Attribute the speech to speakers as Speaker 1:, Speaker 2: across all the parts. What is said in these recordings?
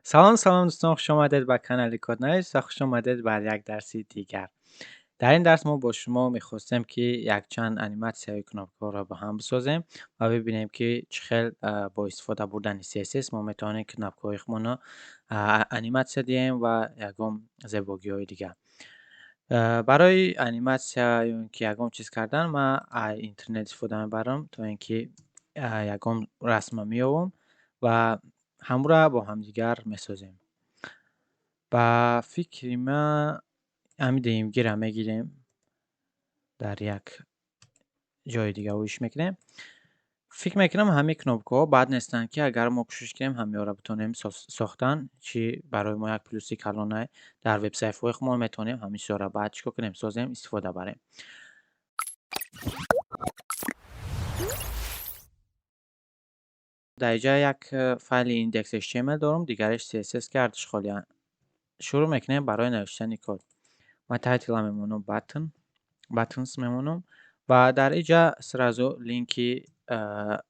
Speaker 1: سلام دوستان، خوش آمدید به کانال کدنایس و خوش آمدید بر یک درسی دیگر. در این درس ما با شما میخواستیم که یک چند انیماسیون کنابکار را با هم بسازیم و ببینیم که چخیل با استفاده بردن CSS ما میتونیم کنابکار خمون را انیماسیون دیم و یکم زیبایی های دیگر. برای انیماسیون که یکم چیز کردن ما اینترنت استفاده میبرم تا اینکه یکم رسم میابم و همو را با همدیگر میسازیم. با فکر ما همین گیره میگیریم در یک جای دیگه ویش میکنیم. فکر میکنم همه کنابک‌ها بد نیستن که اگر ما کوشش کنیم همه را بتونیم ساختن چی برای ما یک پلوسی کلانه در وبسایت خودمون میتونیم همیشه را بعد چیکار کنیم سازیم استفاده بریم. در اینجا یک فایل index.html دارم، دیگرش CSS که ارزش خالی شروع میکنیم برای نوشتن کد. ما تایتل میمونم buttons میمونم و در اینجا سرازو لینکی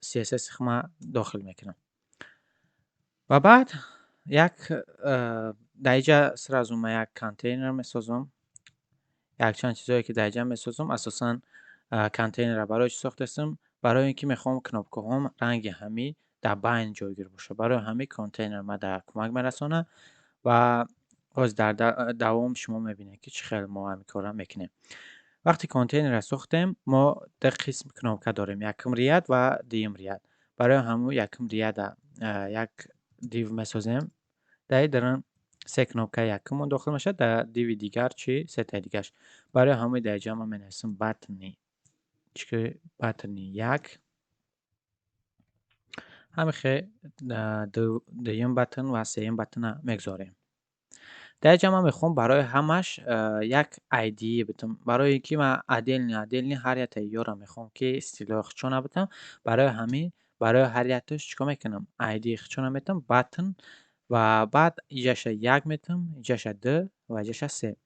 Speaker 1: CSS ما داخل میکنم و بعد یک در اینجا سرازو ما یک کانتینر میسازم، یک چند چیزایی که در اینجا میسازم اساسا کانتینر را برای چی ساختم؟ برای اینکه میخوام کنابک‌ها رنگ همی در بین جایگیر باشه. برای همین کانتینر ما در کمک میرسونه و باز در دوام شما میبینید که چه خیلی ما همین کارا میکنیم. وقتی کانتینر را ساختیم ما در قسم کنابکه داریم یکم ریاد و دیم ریاد. برای همون یکم ریاد یک دیو میسازیم، در درن سه کنابکه یکمون داخل میشه، در دیو دیگر چی سه تا دیگرش. برای همون در اینجا ما مینویسیم بطنی چی بطنی یک همین خیلی دویم بطن و سیم بطن میگذاریم. در اینجا من میخوام برای همش یک ایدی بدم، برای اینکه من عدل هر یک تیار را میخوام که استیل خچونه بدم. برای همین برای هر یکش چیکار میکنم ایدی خچونه میتم بطن و بعد اینجاش یک میتم، اینجاش دو و اینجاش سه.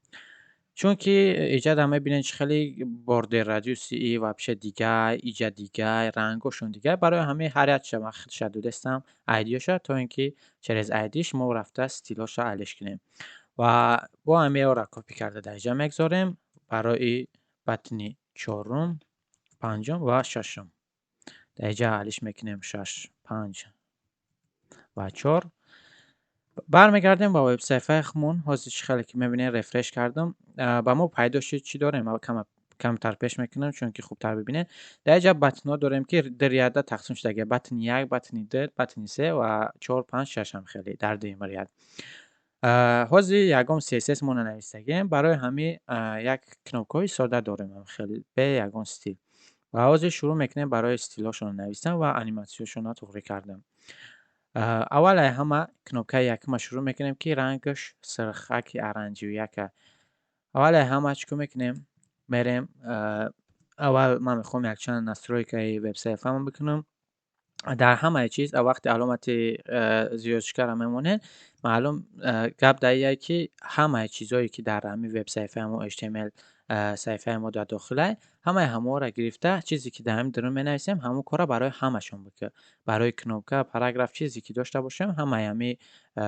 Speaker 1: چون که اینجا در میبینید خیلی باردر رادیوسی ای و پیش دیگه اینجا دیگه رنگشون دیگه، برای همه هر یک شما شدود استم ایدیاشا تا اینکه چرز ایدیش ما رفته استیلاش را علش کنیم و با همه را کپی کرده در اینجا میگذاریم برای بطنی چهارم پنجم و ششم. در اینجا حلش میکنیم 6 5 و 4. برمیگردیم با وبسایت خمون. حاضرش خیلی که میبینید رفرش کردم با ما پیدا شد چی داریم و کمتر پیش میکنم چون که خوبتر ببینید. در اینجا بطن داریم که در ریاده تقسیم شده، بطن یک بطن دو بطن سه و 4 5 6 هم خیلی در دیم ریاد. حاضر یکم CSS مون نویسته برای همین یک کنابک‌های ساده داریم خیلی به یکم استیل و حاضر شروع میکنیم برای استیلاشون نوشتن و انیماسیونشون طوری کردم. اول همه کنابکه یکم شروع میکنیم که رنگش سرخکی ارنجی یک. اول همه چیکار میکنیم میریم اول من میخوام یک چند نسترویک وبسایت هم بکنم. در همه چیز وقتی علامت زیادشکر میمونه معلوم گپ داییه که همه چیزایی که در همین وبسایت ما HTML صفحه ما در داخله همه را گرفته چیزی که در همین درون مینویسیم همون کارا برای همشون بکنه. برای کنوبکه پاراگراف چیزی که داشته باشیم همین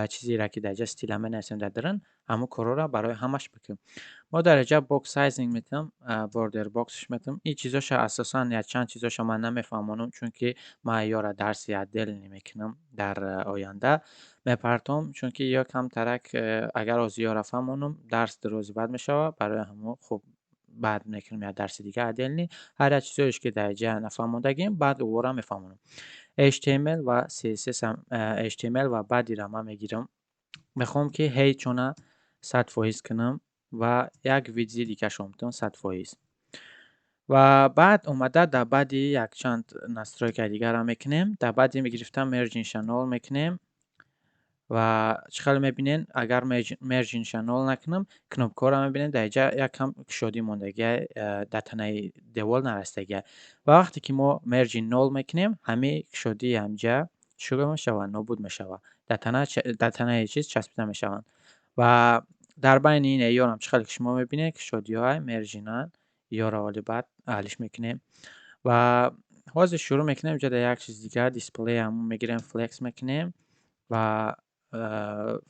Speaker 1: چیزی را که در جا استیل مینویسیم در درون همون کارا را برای همش بکنیم. ما در اینجا باکس سایزینگ میتونم بوردر باکسش میتونم. این چیزاش اساسا یا چند چیزاش من نمیفهمم چون که ما یارا درسی عدل نمیکنم در آینده میپرتم چون که یا کم ترک اگر از یارا فهمونم درس دروزی بعد میشه برای همون خوب بعد میکنم یا درس دیگه عدل نی هر چیزیش که در جا نفهموندگیم بعد اوورا میفهمونم. HTML و CSS هم HTML و بعدی را من میگیرم میخوام که هی چونه 100% کنم و یک ویدیو دیگه شومتون 100%. و بعد اومده در بعدی یک چند نسترویک دیگر را میکنیم. در بعدی میگرفتم مرجین شنال میکنیم و چخیل میبینین اگر مرجین شنال نکنم کنابکار را میبینین در اینجا یک کم کشادی موندگی در تنه دیوال نرستگی و وقتی که ما مرجین نال میکنیم همه کشادی همجا شروع میشوه نابود میشوه در تنه چیز چسبیده میشوند و در بین این ایار هم چخیل که شما میبینید کشادی های مرجینان یا را ولی بعد حلش میکنیم و حاضر شروع میکنیم اینجا در یک چیز دیگر دیسپلی همون میگیریم فلکس میکنیم و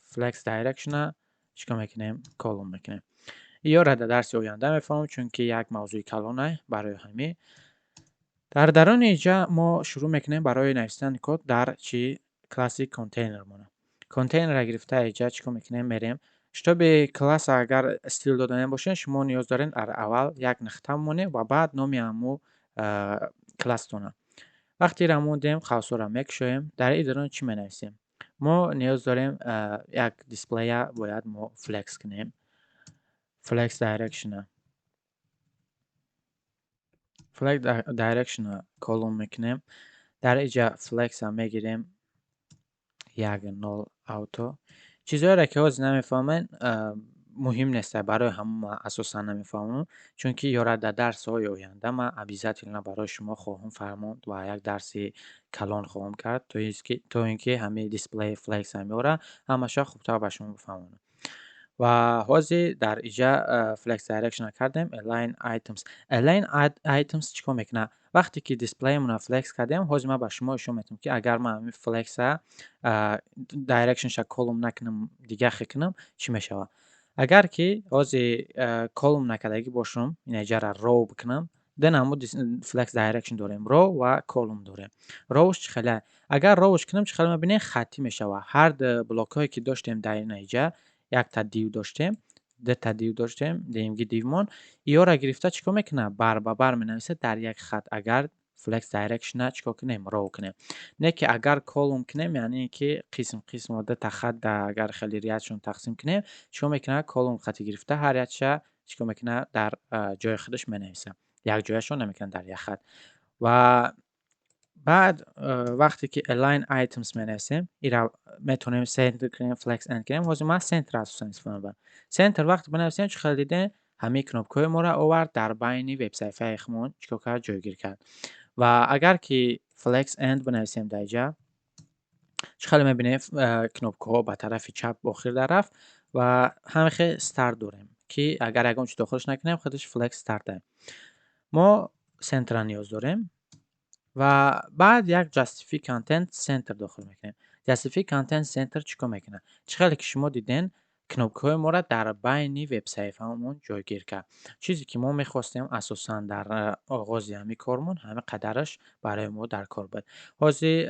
Speaker 1: فلکس دایرکشن چیکار میکنیم کلم میکنیم. یا را در درس آینده میفهمیم چون که یک موضوع کلانه برای همین. در درون اینجا ما شروع میکنیم برای نوشتن کد در چی کلاس کانتینر مونه. کانتینر را گرفته اینجا چیکار میکنیم میریم شتاب کلاس اگر استیل دادن باشه شما نیاز دارین در اول یک نقطه مونه و بعد نام همو کلاس تونه. وقتی را موندیم خاصو را میکشیم در این درون چی مینویسیم ما نیاز داریم یک دیسپلی باید ما فلکس کنیم فلکس دایرکشن فلکس دایرکشن کلم میکنیم در اینجا فلکس هم میگیریم یک نول اوتو چیزهایی را که از نمیفهمین مهم نیست برای همه اساسا نمیفهمم چون که یارا در درس های آینده من ابیزت برای شما خواهم فرمود و یک درسی کلان خواهم کرد تا اینکه همه دیسپلی فلکس هم یارا همشا خوبتر به شما بفهمونم. و حاضی در اینجا فلکس دایرکشن کردیم الاین آیتمز. الاین آیتمز چیکار میکنه وقتی که دیسپلی مون فلکس کردیم حاضی ما به شما نشون میدم که اگر من همین فلکس دایرکشن شا کلم نکنم دیگه کنم چی میشه. اگر که حاضی کلم نکردگی باشم این اینجا را رو بکنم دنمو فلکس دایرکشن داریم رو و کلم داریم. روش چه خیلی اگر روش کنم چه خیلی میبینید خطی میشه و هر بلاک هایی که داشتیم در اینجا یک تا دیو داشتیم ده تا دیو داشتیم دیمگی دیومون یا را گرفته چیکار میکنه بر به بر مینویسه در یک خط اگر فلکس دایرکشن چیکار کنیم رو کنیم نه که اگر کلم کنیم یعنی که قسم قسم و ده تا خط اگر خیلی ریتشون تقسیم کنیم چیکار میکنه کلم خطی گرفته هر یکش چیکار میکنه در جای خودش مینویسه یک جایشون نمیکنه در یک خط. و بعد وقتی که align items مینویسیم این را میتونیم سنتر کنیم فلکس اند کنیم واسه ما سنتر اساسا استفاده کنیم سنتر وقتی بنویسیم چه خیلی دیدین همه کنوپکای ما را آورد در بین وب صفحه خمون چیکار کرد جایگیر کرد. و اگر که فلکس اند بنویسیم در اینجا چه خیلی میبینیم کنوپکا به طرف چپ آخر در رفت و همه خیلی استارت داریم که اگر اگه چی داخلش نکنیم خودش فلکس استارت داریم. ما سنتر نیاز داریم و بعد یک justify content center داخل میکنیم. justify content center چیکار میکنه چقدر که شما دیدین کنوپک های ما را در بین وب صفحه همون جایگیر کرد. چیزی که ما میخواستیم اساسا در آغاز همین کارمون همه قدرش برای ما در کار بود. حاضی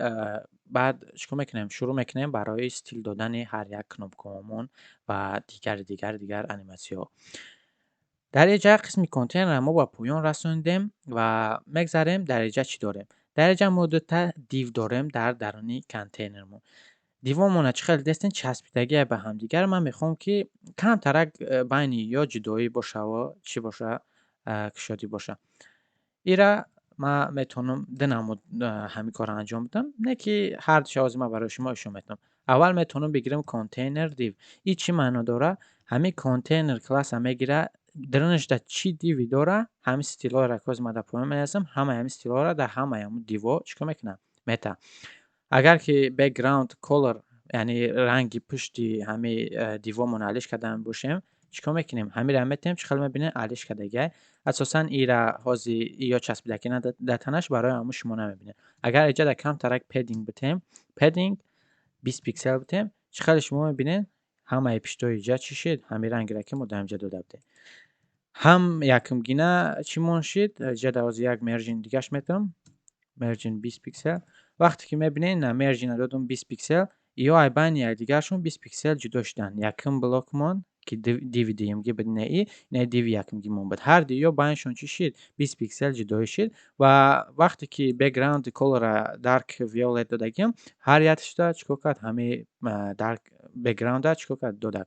Speaker 1: بعد چیکار میکنیم شروع میکنیم برای استیل دادن هر یک کنوپک همون و دیگر انیماسیون. در اینجا قسم کانتینر ما با پایان رسوندیم و میگذاریم در اینجا چی داریم در اینجا ما دو تا دیو داریم در درونی کانتینرمون. دیوامون چه خیلی دستین چسبیدگی به هم دیگر من میخوام که کم ترک بین یا جدایی باشه و چی باشه کشادی باشه. ایرا ما میتونم دنمو همین کار انجام بدم نه که هر چیز ما برای شما نشون میدم. اول میتونم بگیرم کانتینر دیو این چی معنی داره همین کانتینر کلاس هم میگیره درونش در چی دیوی داره همین استیلا را که از ما در پایان می‌نویسم همه استیلا را در همه دیو چیکار میکنم میتا. اگر که بک‌گراند کلر یعنی رنگی پشتی همه دیو منعلیش کردن باشیم چیکار میکنیم همین را میتیم چه خیلی میبینه علیش کردگی اساسا ایرا حاضی یا چسبیدگی نداتنش برای همون شما نمیبینه. اگر اینجا در کم ترک پدینگ بتیم پدینگ 20 پیکسل بتیم چه خیلی شما میبینین همه پشتوی اینجا چی شد همین رنگ را که ما در اینجا داده بودیم هم یکم گینه چی منشید اینجا در از یک مرجین دیگهش میتونم مرجین 20 پیکسل وقتی که میبینین نه مرجین دادم 20 پیکسل یا ای بین یک دیگرشون 20 پیکسل جدا شدن یکم بلاک من که دیویدیم که بدون ای نه دیوی یکم گیمون بود هر دیو بینشون چی شد 20 پیکسل جدا شد و وقتی که بک‌گراند کلر دارک ویولت دادیم هر یتش داد چیکار کرد همه دارک بک‌گراند داد چیکار کرد داد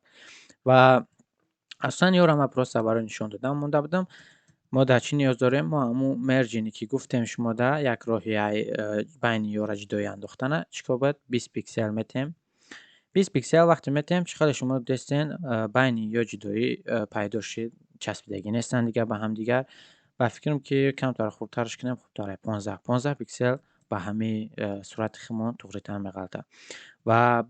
Speaker 1: و اصلا یارو ما پروسه برای نشون دادم مونده بودم ما در چی نیاز داریم ما همون مرجینی که گفتیم شما در یک راهی بین یارو جدایی انداختنه چیکار باید 20 پیکسل میتیم 20 پیکسل وقتی میتیم چقدر شما دستین بین یا جدایی پیدا شد چسبیدگی نیستن دیگه به هم دیگر و فکرم که کم تر خوبترش کنیم خوبتره 15 پیکسل به همه صورت خمون تقریبا میغلطه. و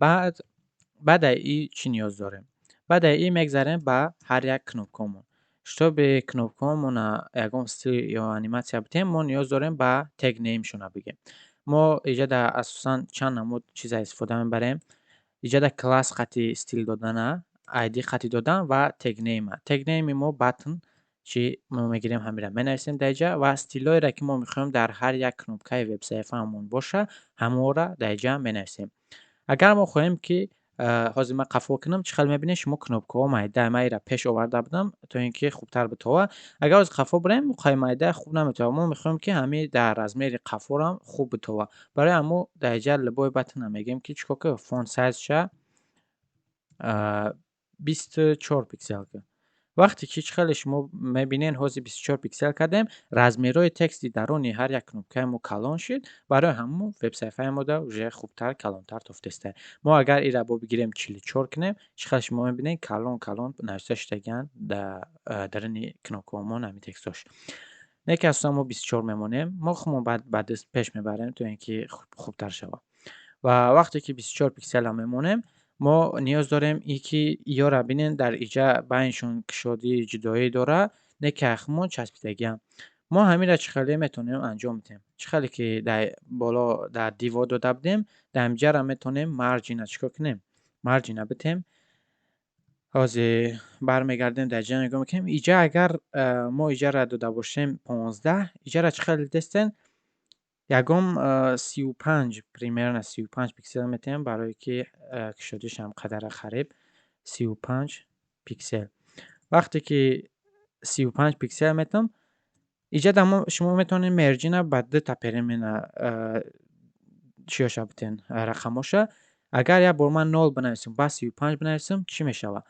Speaker 1: بعد ای چی نیاز داریم بعد ای میگذاریم به هر یک کنوپکامون شتا به کنوپکامون یکم استیل یا انیماسیا بتیم ما نیاز داریم به تگ نیم شونه بگیم. ما اینجا در اساسا چند نمود چیز استفاده میبریم اینجا در کلاس خطی استیل دادن، آیدی خطی دادن و تگ نیم ما باتن چی ما میگیریم همین را بنویسیم در اینجا و استیلایی را که ما میخوایم در هر یک کانال وب صفحه همون باشه همون را در اینجا بنویسیم. اگر ما خواهیم که حاضر ما قفو کنم چه خیلی میبینید شما کنوبکو مایده را پیش آورده بودم تا اینکه خوبتر بتوه. اگر از قفو بریم خواهی مایده خوب نمیتوه، ما میخوایم که همین در از میری قفو را خوب بتوه. برای همو در اینجا لبای بتن میگیم که چیکار که فون سایز شه 24 پیکسل که وقتی که خیلی شما میبینین حوزه 24 پیکسل کردیم رزمیرای تکستی درونی هر یک نکته مو کلان شد. برای همون وب صفحه ما دا уже خوبتر کلانتر توفتسته. ما اگر این را بگیریم 44 کنیم چقدر شما میبینین کلان نوشته شدگان درونی کنوکومون همین تکستاش نیک اصلا ما 24 میمونیم. ما خودمون بعد پیش میبریم تو اینکه خوبتر شود و وقتی که 24 پیکسل هم میمونیم ما نیاز داریم یکی یا را بینین در اینجا بینشون کشادی جدایی داره نه که اخمون چسبیدگی هم ما همین را چخیلی میتونیم انجام میتیم. چخیلی که در بالا در دیوار داده بدیم در اینجا را میتونیم مارجین چکا کنیم مارجین بتیم حاضر برمیگردیم در اینجا نگاه میکنیم. اینجا اگر ما اینجا را داده باشیم 15 اینجا را چخیلی دستن یکم 35 پریمیرن 35 پیکسل میتیم برای که کشادیش هم قدر خریب 35 پیکسل. وقتی که 35 پیکسل میتم اینجا شما میتونید مرجین بعد تا پریمین چیاشا بتین رقماشا. اگر یا بر من 0 بنویسیم با 35 بنویسیم چی میشود؟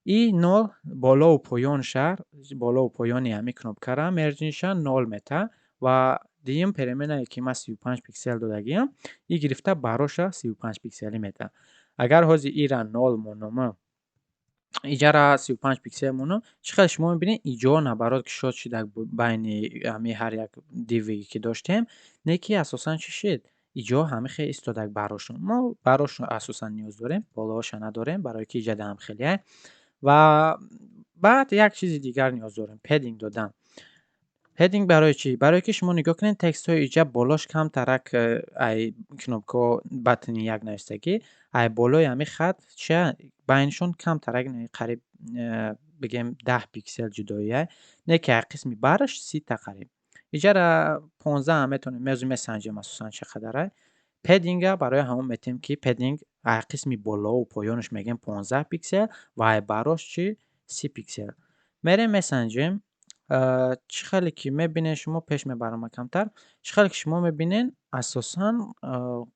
Speaker 1: این 0 بالا و پایان شهر بالا و پایانی همی کنوبکه را مرجینشان 0 میته و دیم پریمینه که ما 35 پیکسل دادگیم این گرفته براش 35 پیکسلی میته. اگر حاضر ای را 0 مونم اینجا را 35 پیکسل مونم چقدر شما میبینید اینجا نبرات که شد شده بین همه هر یک دیوی که داشتیم نیکی اساسا چی شد اینجا همه خیلی استادک براشون ما براشون اساسا نیاز داریم بالاش نداریم برای که ایجاد هم خیلیه و بعد یک چیز دیگر نیاز داریم پدینگ دادن. هدینگ برای چی؟ برای که شما نگاه کنین تکست های اینجا بالاش کم ترک ای کنوبکو بطن یک نوشتگی ای بالای همی خط چه بینشون کم ترک قریب بگیم 10 پیکسل جداییه نه که قسمی برش 30 تا قریب اینجا را 15 هم میتونیم موضوع مسنجه مسوسان چقدره پدینگ برای همون میتیم که پدینگ ای قسمی بالا و پایانش میگیم 15 پیکسل و ای براش چی 30 پیکسل میریم مسنجیم. چه خیلی که میبینین شما پیش میبرم کمتر چه خیلی که شما میبینین اساسا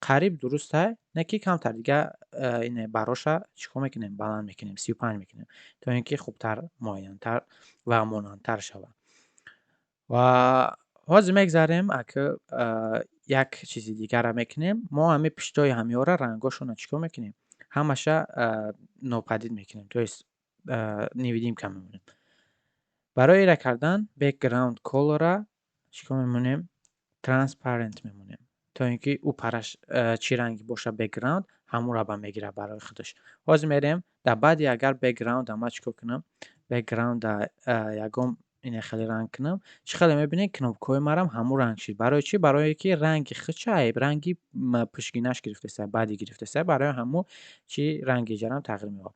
Speaker 1: قریب درسته نه که کمتر دیگه اینه براشا چیکار میکنیم بلند میکنیم 35 میکنیم تا اینکه خوبتر معینتر و مانندتر شود. و حاضر میگذاریم اگه یک چیزی دیگر را میکنیم ما همه پشتای همی را رنگاشون چیکار میکنیم همشه ناپدید میکنیم تو نیویدیم کم میمونیم. برای را کردن بکگراند کلر را چیکار میمونیم ترانسپرنت میمونیم تا اینکه او پرش چی رنگی باشه بکگراند همون را با میگیره برای خودش. باز میریم در بعدی اگر بکگراند هم چیکار کنم بکگراند یکم این خیلی رنگ کنم چه خیلی میبینید کنوبکوی مرم همون رنگ شد. برای چی؟ برای که رنگ خچه رنگی پشگینش گرفته سه بعدی گرفته سه برای همون چی رنگی جرم تغییر میده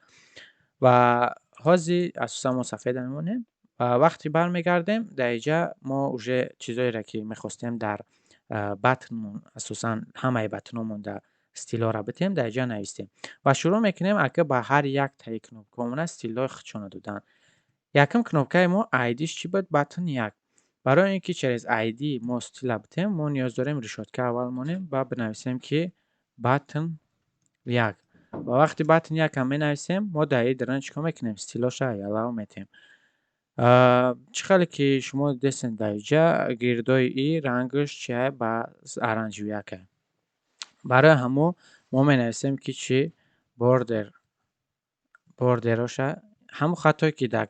Speaker 1: و حاضی اساسا ما سفید میمونیم. وقتی برمیگردیم در اینجا ما اوجه چیزایی را که میخواستیم در بطنمون اساسا همه بطنمون در استیلا را بتیم در اینجا نویسیم و شروع میکنیم اگه با هر یک تای کنوبکمون استیلا خچانه دادن. یکم کنوبکه ما ایدیش چی بود بطن یک برای اینکه چرز ایدی ما استیلا بتیم ما نیاز داریم ریشاتکه اول مونیم و بنویسیم که بطن یک و وقتی بطن یک هم نویسیم ما در این درن چیکار میکنیم استیلاش را علاوه میتیم. چه خیلی که شما دستن در اینجا گردای ای رنگش چیه با ارنجویه که برای همو ما نویسیم که چی بوردراش همون خطایی که در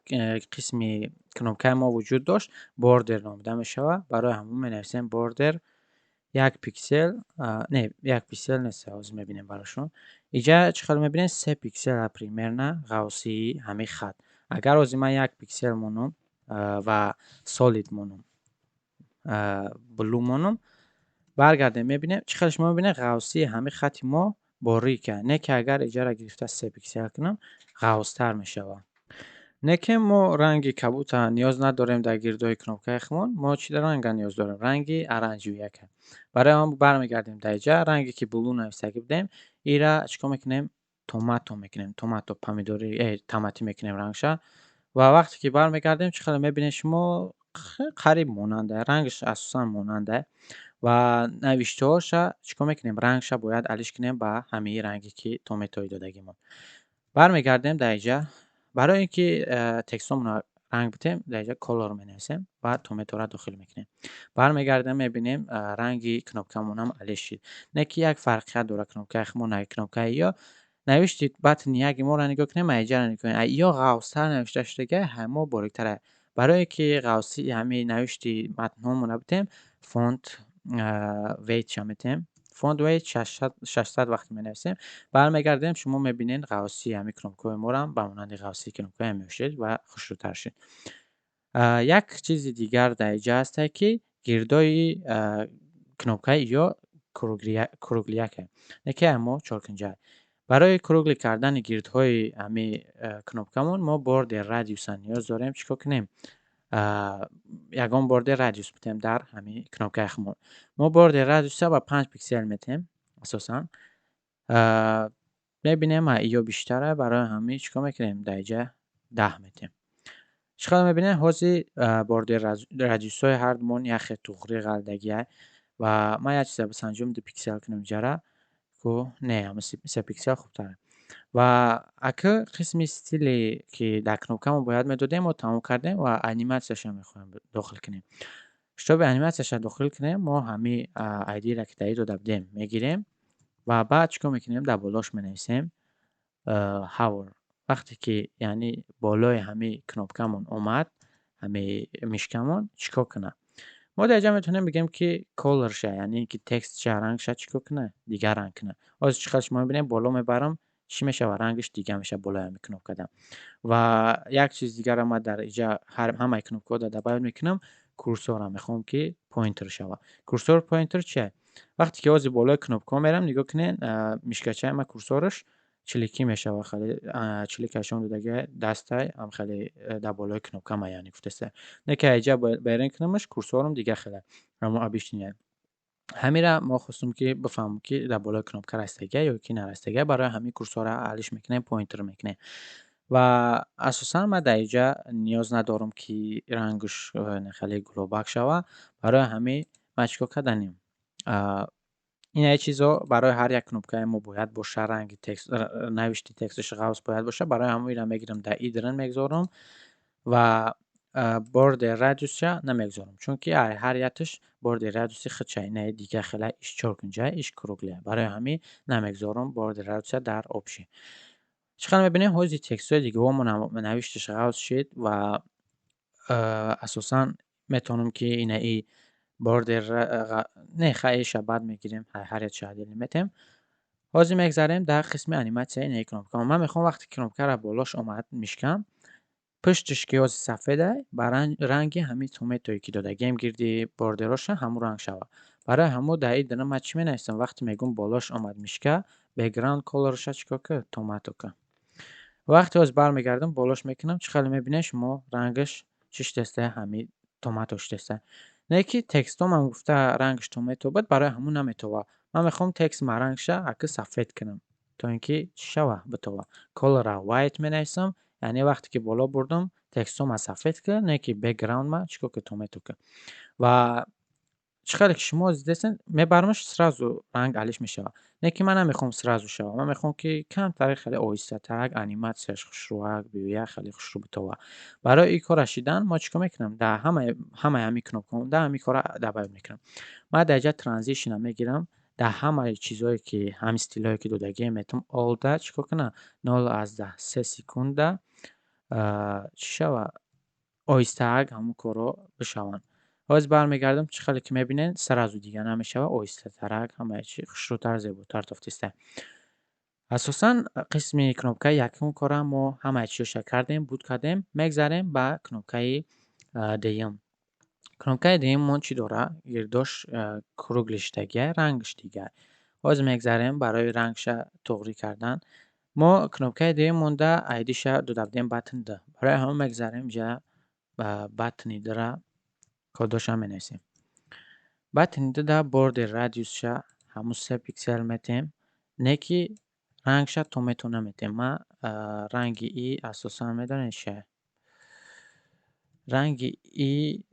Speaker 1: قسمی کنوبکه ما وجود داشت بوردر نامیده میشود. برای همون نویسیم بوردر یک پیکسل نه یک پیکسل نیست از میبینیم براشون اینجا چه خیلی میبینیم 3 پیکسل پریمیر نه قوسی همه خط اگر از من یک پیکسل مونم و سولید مونم بلو مونم برگرده میبینیم چه خیلی شما میبینیم قوسی همه خط ما борике, не ки агар иҷара гирифта 3 пиксел кунам, ғавзтар мешавад. Не ки мо ранги кабута ниёз надорем дар гирдои кнопкаи мо чӣ ранга ниёз дорем? Ранги оранҷевияке. Барои он бармегардем дар инҷа, ранге ки блу навистагӣ будем, ира чикор мекунем? Томато мекунем. Томато, помидори томатӣ мекунем рангша ва вақте ки бармегардем чӣ хеле мебинед шумо қариб монандае, рангаш асосан монандае ва навиштаҳоша чикор мекунем? Рангша бояд алиш кунем ба ҳамин ранге ки тометои додагимон. Бармегардем дар инҷа, барои ин ки текстҳомонро ранг битем, дар инҷа color менависем ва тометоро дохил мекунем. Бармегардем мебинем ранги кнопкамонам алиш шид. Не ки як фарқият дорад кнопкаи хумо нави кнопкаи ё навишти батни яги моро нигоҳ кунем, иҷаро нигоҳ кунем. Ё ғавзтар навишта шудагиа, мо бориктарае. Барое ки ғавси ҳамин навишти матнҳомонро битем, фонт weight-ша метем. Font weight 600 вақте менависем, бармегардем шумо мебинед ғавси ҳамин кнопкаҳои морам ба монанди ғавси кнопкаи мешавад ва хушрӯтар шид. Як чизи дигар дар инҷа ҳастае ки гирдои кнопкаи ё кругляке, не ки мо чоркунҷа. Барои кругли кардани гирдҳои ҳамин кнопкамон мо бордер радиуса ниёз дорем. Чикор кунем? Ягон бордер радиус битем дар ҳамин кнопкаи хумон. Мо бордер радиуса ба 5 пиксел метем асосан. Мебинем ё биштара, барои ҳамин чикор мекунем? Дар инҷа 10 метем. Чӣ хеле мебинем? Ҳози бордер радиусҳои ҳардумон яхе туғри ғалдагия ва ман як чиза басанҷом 2 пиксел кунем инҷара. Не, ҳамин 3 пиксел хубтар. Ва акӯ қисми стиле ки дар кнопкамон бояд медодем, мо тамом кардем ва аниматсияша мехоҳем дохил кунем. Шутоби аниматсияша дохил кунем, мо ҳамин айдиро ки дар ин дода будем мегирем ва баъд чикор мекунем? Дар болош менависем hover. Вақте ки яъни болои ҳамин кнопкамон омад, ҳамин мишкамон чикор кунад? Мо дар инҷа метавонем бигем ки colorша, яъне ки текстша, рангша чикор кунад? Дигар ранг кунад. Ҳозир чӣ хеле шумо мебинед боло мебарам, чӣ мешавад? Рангаш дигар мешавад болои ҳамин кнопкада. Ва як чизи дигарам ман дар инҷа ҳамаи кнопкаҳо дада байон мекунам, курсорам мехоҳам ки pointer шавад. Курсор pointer чие? Вақте ки ҳозир болои кнопкаҳо мерам, нигоҳ кунед, мишкачаи ман курсораш чиликӣ мешавад, хеле чилика нишон додагиа дастай ам хеле дар болои кнопкама яъне гуфтаста. Не ки инҷа байрен кунамаш, курсорам дигар хеле обичная. Ҳаминра мо хостум ки бифаҳмом ки дар болои кнопка расидагиа ё ки нарасидагиа, барои ҳамин курсора алиш мекунем, pointer мекунем. Ва асосан ман дар инҷа ниёз надорам ки рангаш хеле гулобак шавад. Барои ҳамин ман чикор карданем? Инаи чизҳо барои ҳар як кнопкаи мо бояд бошад, ранги текст, навишти тексташ ғавз бояд бошад. Барои ҳаминра мегирам дар идрин мегзорам ва бордер радиусша намегзорам, чунки ҳар якташ бордер радиуси худша, инаи дигар хеле иш чоркунҷа, иш круглия. Барои ҳамин намегзорам бордер радиуса дар обши. Чӣ хеле мебинем? Ҳози текстҳои дигаҳомон навишташ ғавз шид ва асосан метавонам ки инаи бордер не иша баъд мегирем, ҳар якша адил метем. Ҳозир мегзарем дар қисми аниматсияи инаи кнопка. Ман мехоҳам вақте кнопкаро болош омад мишкам, пушташ ки ҳозир сафеда, ба ранги ҳамин тометое ки додагием гирди бордероша ҳамун ранг шавад. Барои ҳамун дар идрин ман чӣ менависам? Вақте мегӯям болош омад мишка, background colorша чикор ка? Tomato ка. Вақте ҳозир бармегардам, болош мекунам, чӣ хеле мебинед шумо? Рангаш чӣ шудааста? Ҳамин томато шудааста. Не ки текстҳомам гуфта рангаш томето буд, барои ҳамун наметовад. Ман мехоҳам текстма рангша акӯ сафед кунам, то ин ки чӣ шавад? Битовад. Colorра white менависам, яъне вақте ки боло бурдам, текстҳома сафед кунад, не ки backgroundма чикор ка? Томето ка. Ва чӣ хеле ки шумо дидастед, мебарамаш сразу ранг алиш мешавад. Не ки ман намехоҳам сразу шавад, ман мехоҳам ки камтар, хеле оҳистатар, аниматсияш хушрӯак биёяд, хеле хушрӯ битовад. Барои ин кор рашидан мо чикор мекунам? Дар ҳамаи ҳамин кнопкаҳо дар ҳамин кора дар бар мекунам. Ман дар инҷа transition мегирам, дар ҳамаи чизҳое ки ҳамин стилҳое ки додагием метавонам олда чикор кунам? 0,3 секунда чӣ шавад? Оҳистаак ҳамун корро бишаванд. Ҳозир бармегардам, чӣ хеле ки мебинед сразу дигар намешавад, оҳистатарак, ҳамаи чӣ хушрӯтар, зеботар тофтиста. Асосан қисми кнопкаи якум кора мо ҳамаи чизоша кардем, буд кардем, мегзарем ба кнопкаи дуюм. Кнопкаи дуюм мон чӣ дорад? Гирдош круглишдагиа, рангаш дигар. باز мегзарем барои рангша туғрӣ кардан. Мо кнопкаи дуюм монда айдиша додавдем батн Д. Барои ҳама мегзарем ҷа батни Дра кодоша менависем. Батни Д бордер радиусша ҳамун 3 пиксел метем. Неки рангша то метона метем. Ма ранги И асосан медонед чия? Ранги И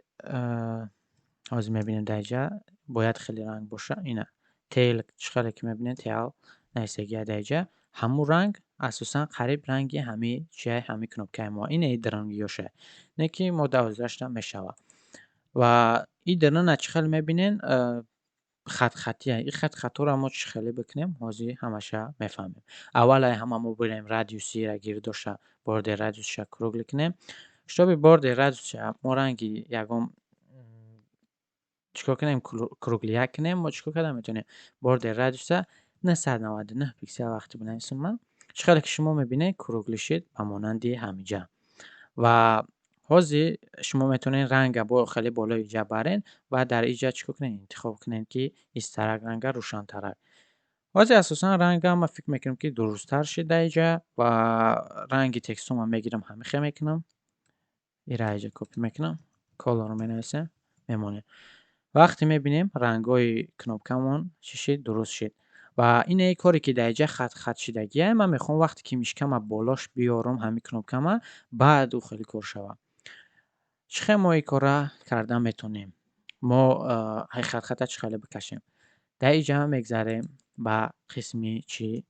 Speaker 1: ҳозир мебинем дар инҷа бояд хеле ранг боша. Ина tail чиқаре ки мебинед tail нависагия дар инҷа ҳамун ранг асосан қариб ранги ҳами чияи ҳами кнопкаи мо. Ина и дрангиёша. Не ки мо 12 мешава. Ва и дрна чӣ хел мебинен хат-хатия. И хат-хатҳоро мо чӣ хеле бикунем? Ҳозир ҳамаша мефаҳмем. Аввал ҳама мо бирем радиусиро гирдоша бордер радиусша круглӣ кунем. Шутоби бордер радиусша мо ранги ягон чикор кунем круглияк кунем. Мо чикор карда метавонем бордер радиуса 999 пиксел вақте бинависам ман. Чӣ хеле ки шумо мебинед круглӣ шид ба монанди ҳаминҷа. Ва ҳозир шумо метавонед ранга бо хеле болои инҷа барен ва дар инҷа чикор кунед? Интихоб кунед ки истарак ранга рӯшантарак. Ҳозир асосан ранга ман фикр мекунам ки дурусттар шид дар инҷа ва ранги текстуро мегирам ҳамихел мекунам. Иро инҷа копӣ мекунам. Color менависем мемонад. Вақте мебинем рангҳои кнопкамон чӣ шид? Дуруст шид. Ва ине коре ки дар инҷа хат шидагия ман мехоҳам вақте ки мишкама болош биёрам ҳами кнопкама баъд ӯ хеле кор шава. Чӣ хел мо ин кора кардан метавонем? Мо хат-хата чӣ хеле бикашем? Дар инҷа мегзарем ба қисми чӣ?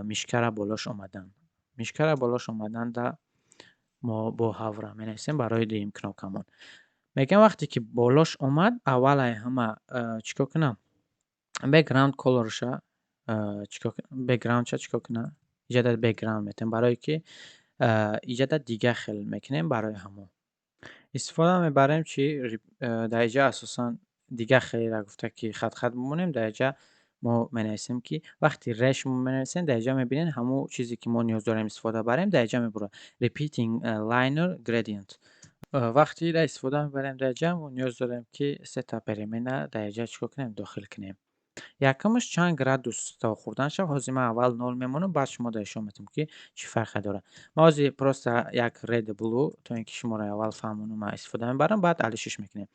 Speaker 1: Мишкара болош омадан. Мишкара болош омаданда мо бо ҳавра менависем барои дуюм кнопкамон. Мегӯям вақте ки болош омад аввалай ҳама чикор кунам? Background colorша backgroundша чикор кунам? Инҷа дар background метавонем барое ки инҷа дар дига хел мекунем барои ҳамон. Истифода мебарем чӣ? Дар инҷа асосан дига хелеро гуфта ки хат-хат бимонем. Дар инҷа мо менависем ки вақте решм менависем дар инҷа мебинем ҳамун чизе ки мо ниёз дорем истифода барем дар инҷа мебурад. Repeating liner gradient. Вақте инро истифода мебарем дар инҷа мо ниёз дорем ки сета перемена дар инҷа чикор кунем? Дохил кунем. Якумаш чанд градус то хурдан шавад. Ҳозир ман аввал 0 мемонам, баъд шумо нишон медиҳам ки чӣ фарқе дорад. Ман ҳозир просто як red blue то ин ки шуморо аввал фаҳмонам ман истифода мебарам, баъд алишиш мекунем.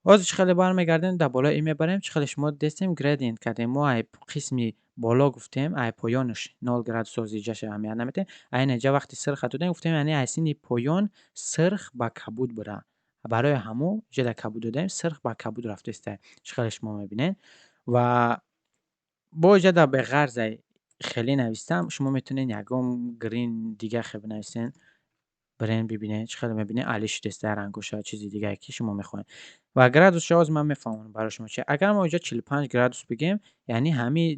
Speaker 1: ҳозир чӣ хеле бармегардем дар болои ин мебарем. Чӣ хеле шумо дидем gradient кардем. Мо ай қисми боло гуфтем ай поёнаш 0 градус ҳозир инҷаша аҳамият намедиҳем. Ай инҷа вақте сирха додем гуфтем яъне ай синни поён сирх ба кабуд буда. Барои ҳамон инҷа дар кабуд додем сирх ба кабуд рафта истае. Чӣ хеле шумо мебинед? Ва бо инҷа дар беғарзай хеле навистам. Шумо метавонед ягон грин дига хел бинависен. Брен бибинед чӣ хеле мебинед али шидаста рангоша чизи дигае ки шумо мехоҳед. Ва градусша ҳозир ман мефаҳмонам барои шумо чия. Агар мо инҷа 45 градус бигем, яъне ҳамин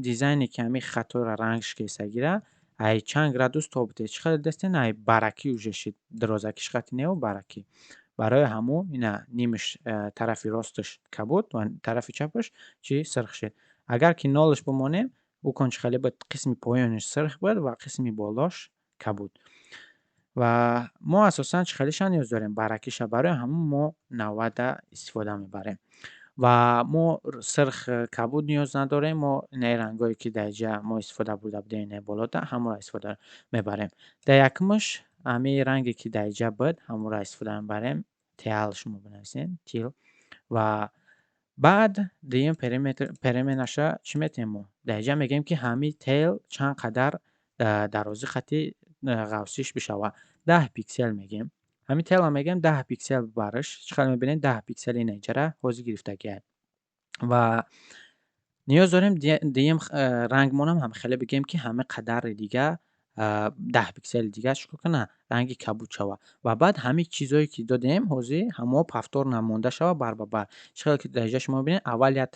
Speaker 1: дизайне ки ҳамин хатҳоро рангш кесагира ай чанд градус то бутед. Чӣ хеле дидестен? Ай баракӣ уже шид. Дирозакиш хати нео баракӣ. Барои ҳамон ина нимаш тарафи росташ кабуд ва тарафи чапаш чӣ? Сирх шид. Агар ки 0-ш бимонем ӯ кон чӣ хеле буд? Қисми поёнаш сирх буд ва қисми болош кабуд. Ва мо асосан чӣ хелеша ниёз дорем? Баракиша. Барои ҳамон мо 90 истифода мебарем. Ва мо сирх кабуд ниёз надорем. Мо инаи рангҳое ки дар инҷа мо истифода бурда будем инаи болода ҳамонро истифода мебарем. Дар якумаш ҳамин ранге ки дар инҷа буд ҳамонро истифода мебарем. Teal шумо бинависен teal. Ва баъд дуюм переменаша чӣ метавонем мо? Дар инҷа мегӯем ки ҳамин tail чанд қадар дарози хати ғавсиш бишавад. 10 пиксел мегӯем. Ҳамин tailро мегӯем 10 пиксел бибараш. Чӣ хеле мебинед 10 пиксели ин инҷара ҳозир гирифтагиад. Ва ниёз дорем дуюм рангмонам ҳамихеле бигӯем ки ҳамин қадари дига 10 пиксели дига чикор кунад? Ранги кабуд шавад. Ва баъд ҳамин чизҳое ки додем ҳозир ҳамо повтор намонда шавад бар ба бар. Чӣ хеле ки дар инҷа шумо мебинед аввал як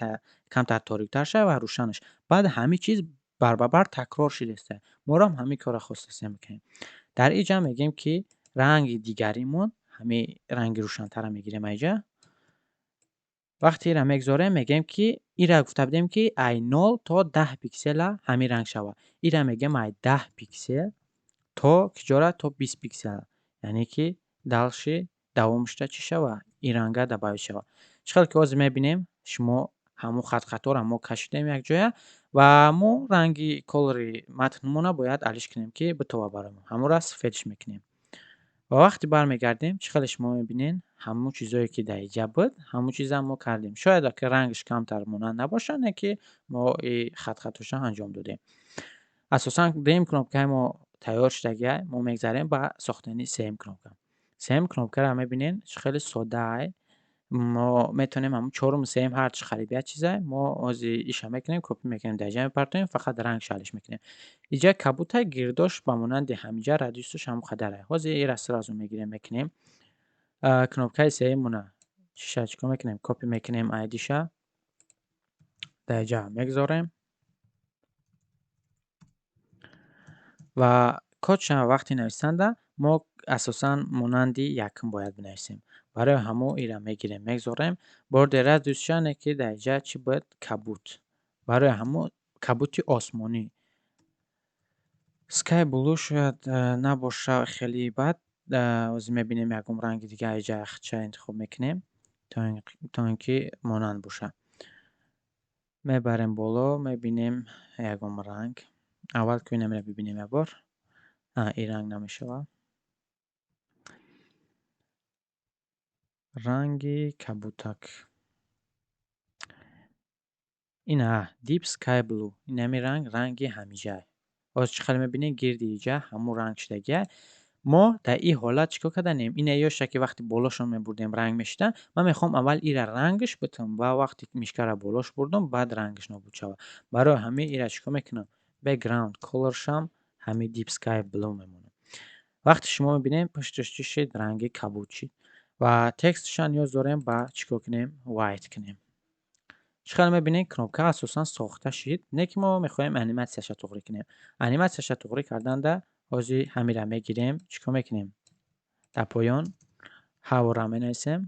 Speaker 1: камтар ториктар шавад ва рӯшанаш. Баъд ҳамин чиз бар ба бар такрор шидаста. Моро ҳамин кора хостаста мекунем. Дар инҷа мегӯем ки ранги дигаримон ҳамин ранги рӯшантарро мегирем инҷа. Вақте инра мегзорем мегӯем ки инра гуфта будем ки ай 0 то 10 пиксела ҳамин ранг шавад. Инра мегӯем ай 10 пиксел то киҷора? То 20 пиксел. Яъне ки далши давомишда чӣ шавад? Ин ранга дабавӣ шавад. Чӣ хеле ки ҳозир мебинем шумо ҳамун хат-хаторо мо кашидем якҷоя ва мо ранги колори матнмона бояд алиш кунем, ки битова барои мо. Ҳамонро сафедиш мекунем. Ва вақте бармегардем, чӣ хеле шумо мебинед, ҳамун чизое ки дар иҷа буд, ҳамун чизам мо кардем. Шояд ки рангаш камтар монанд набошад, не ки мо хат-хатошро анҷом додем. Асосан дуюм кнопкаи мо тайёр шудагиа, мо мегзарем ба сохтани сеюм кнопка. Сеюм кнопкаро мебинед чӣ хеле соддае. Мо метавонем ҳамун чорум сеюм ҳар чӣ хариб як чиза, мо ҳозир иша мекунем, копӣ мекунем, дар иҷа мепартоем, фақат рангаш алиш мекунем. Иҷа кабута гирдош ба монанди ҳамиҷа, радиусаш ҳамон қадаре. Ҳозир инра сразу мегирем, мекунем. Кнопкаи сеюмона чиша чӣ кор мекунем? Копӣ мекунем айдиша, дар иҷа мегзорем ва кодша вақти нависанда мо асосан монанди якум бояд бинависем. Барои ҳамон инра мегирем, мегзорем. Борди радиусша не ки дар иҷа чӣ буд? Кабут. Барои ҳамон кабути осмонӣ. Sky blue шояд набоша хеле бад. Ҳозир мебинем ягон ранги дигар иҷа яхча интихоб мекунем, то ин ки монанд боша. Мебарем боло, мебинем ягон ранг. Аввал ки инамро бибинем як бор. Ин ранг намешавад. Ранги кабутак. Ина Deep Sky Blue. Инами ранг ранги ҳамиҷа. Ҳозир чӣ хеле мебинед гирди иҷа ҳамун ранг шудагиа. Мо дар ин ҳолат чӣ кор карданем? Ина ёша ки вақти болошро мебурдем ранг мешуда, ман мехоҳам аввал инра рангаш битам ва вақте мишкаро болош бурдам, баъд рангаш нобуд шавад. Барои ҳамин инра чӣ кор мекунам? Background colorшам ҳамин Deep Sky Blue мемонад. Вақте шумо мебинем пушташ чӣ шид? Ранги кабут шид. Ва тексташро ниёз дорем ба чӣ кор кунем? White кунем. Чӣ хеле мебинед кнопка асосан сохта шид, не ки мо мехоҳем аниматсияша туғрӣ кунем. Аниматсияша туғрӣ карданда ҳозир ҳаминра мегирем, чӣ кор мекунем? Дар поён ҳаворо менависем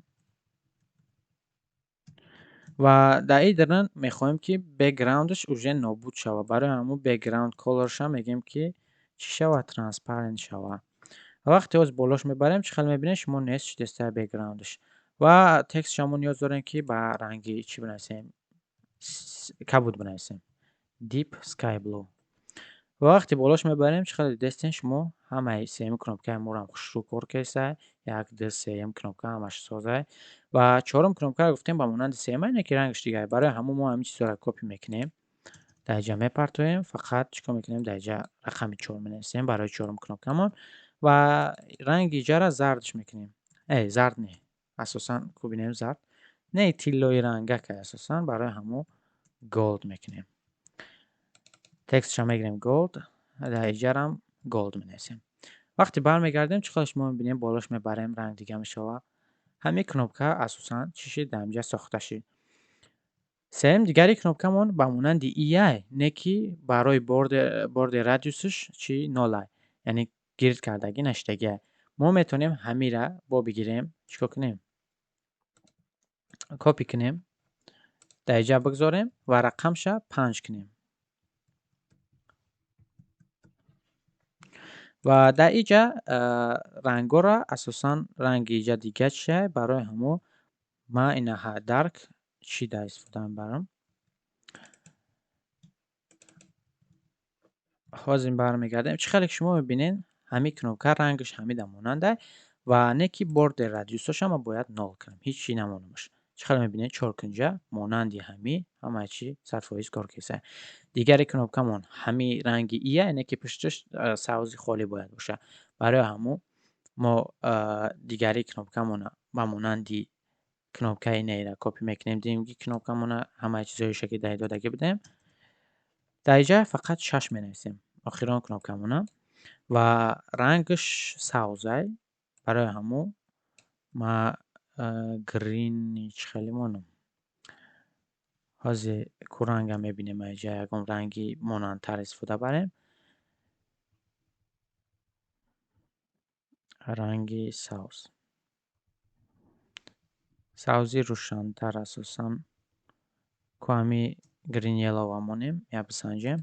Speaker 1: ва дар ин дарун мехоҳем ки бекграундаш уже нобуд шавад. Барои ҳамон background colorша мегӯем ки чӣ шавад? Transparent шавад. Ва вақте ҳозир болош мебарем, чӣ хеле мебинед шумо нест шидеста бекграундаш. Ва тексташро мо ниёз дорем ки ба ранги чӣ бинависем? Кабут бинависем. Deep Sky Blue. Ва вақте болош мебарем, чӣ хеле дидестен шумо ҳамаи сеюм кнопкаи моро хушрӯ кор кесай. 1, 2, сеюм кнопка ҳамаш созай. Ва чорум кнопкаро гуфтем ба монанди сеюма, не ки рангаш дигаре. Барои ҳамон мо ҳамин чизоро копӣ мекунем. Дар иҷа мепартоем, фақат чӣ кор мекунем? Дар иҷа рақами 4 менависем барои чорум кнопкамон ва ранги иҷаро зардш мекунем. Зард не. Асосан кубинем зард. Не тиллои рангакай асосан барои ҳамон gold мекунем. Тексташро мегирем gold, дар иҷарам gold менависем. Вақте бармегардем, чӣ хеле шумо мебинем болош мебарем, ранг дига мешавад. Ҳамин кнопка асосан чӣ шид? Дар инҷа сохта шид. Сеюм дигари кнопкамон ба монанди ияй, не ки барои борди радиусаш чӣ? Нолай. Яъне гирд кардагӣ нашудагиай. Мо метавонем ҳаминра бигирем, чӣ кор кунем? Копӣ кунем, дар иҷа бигзорем ва рақамша 5 кунем. Ва дар иҷа рангоро асосан ранги иҷа дига чия? Барои ҳамон ман инаҳа dark шида истифода мебарам. Ҳозир бармегардем. Чӣ хеле ки шумо мебинед ҳамин кнопка рангаш ҳамида монандае ва не ки борди радиусаша мо бояд 0 кунам. Ҳеҷ чӣ намонда бошад. Чӣ хеле мебинед чоркунҷа монанди ҳамин ҳамаи чӣ 100% кор кесай. Дигари кнопкамон ҳамин ранги ияй, не ки пушташ сабзи холӣ бояд бошад. Барои ҳамон мо дигари кнопкамонро ба монанди кнопкаи инайра копӣ мекунем. Дуюмги кнопкамонро ҳамаи чизояша ки дар додагӣ будем. Дар иҷа фақат 6 менависем. Охирон кнопкамона ва рангаш сабзай. Барои ҳамон ман грини чӣ хеле монам. Ҳозир ку ранга мебинем аз иҷа ягон ранги монандтар истифода барем. Ранги сабз. Сабзи рӯшантар асосан ку ҳамин green yellow-ва монем, як бисанҷем.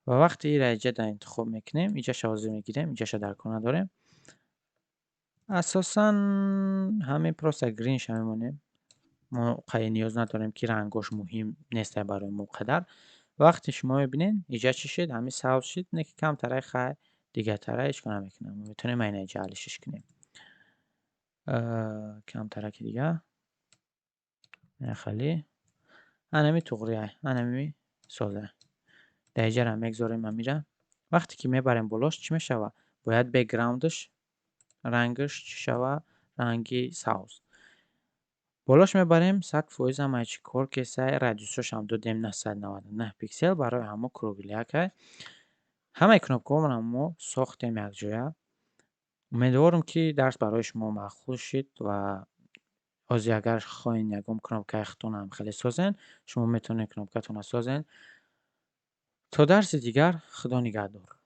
Speaker 1: Ва вақте инра иҷада интихоб мекунем, иҷаша ҳозир мегирем, иҷаша дар кор надорем. Асосан ҳамин просто greenша мемонем. موقع نیاز نداریم که رنگاش مهم نیست برای موقع در. وقتی شما میبینین اینجا چی شد همین سبز شد، اینه که کم ترای خیلی دیگه ترای اشکال نمیکنه، میتونیم اینه جعلشش کنیم کم ترک دیگه نخلی انمی توغریه انمی سازه دیجر هم میگذاریم من میره. وقتی که میبریم بالاش چی میشوه؟ باید بک‌گراندش رنگش چی شوه؟ رنگی سبز. بالاش میبریم 100% هم چی کار که سعی رادیوسش هم دادیم نه 199 پیکسل برای همه کروگلیه که همه کنابکا من همه ساختیم یک جایه. امیدوارم که درس برای شما معقول شد و از اگر خواهین یکم کنابکایختون هم خیلی سازن شما میتونید کنابکاتون رو سازن. تا درس دیگر خدا نگهدار.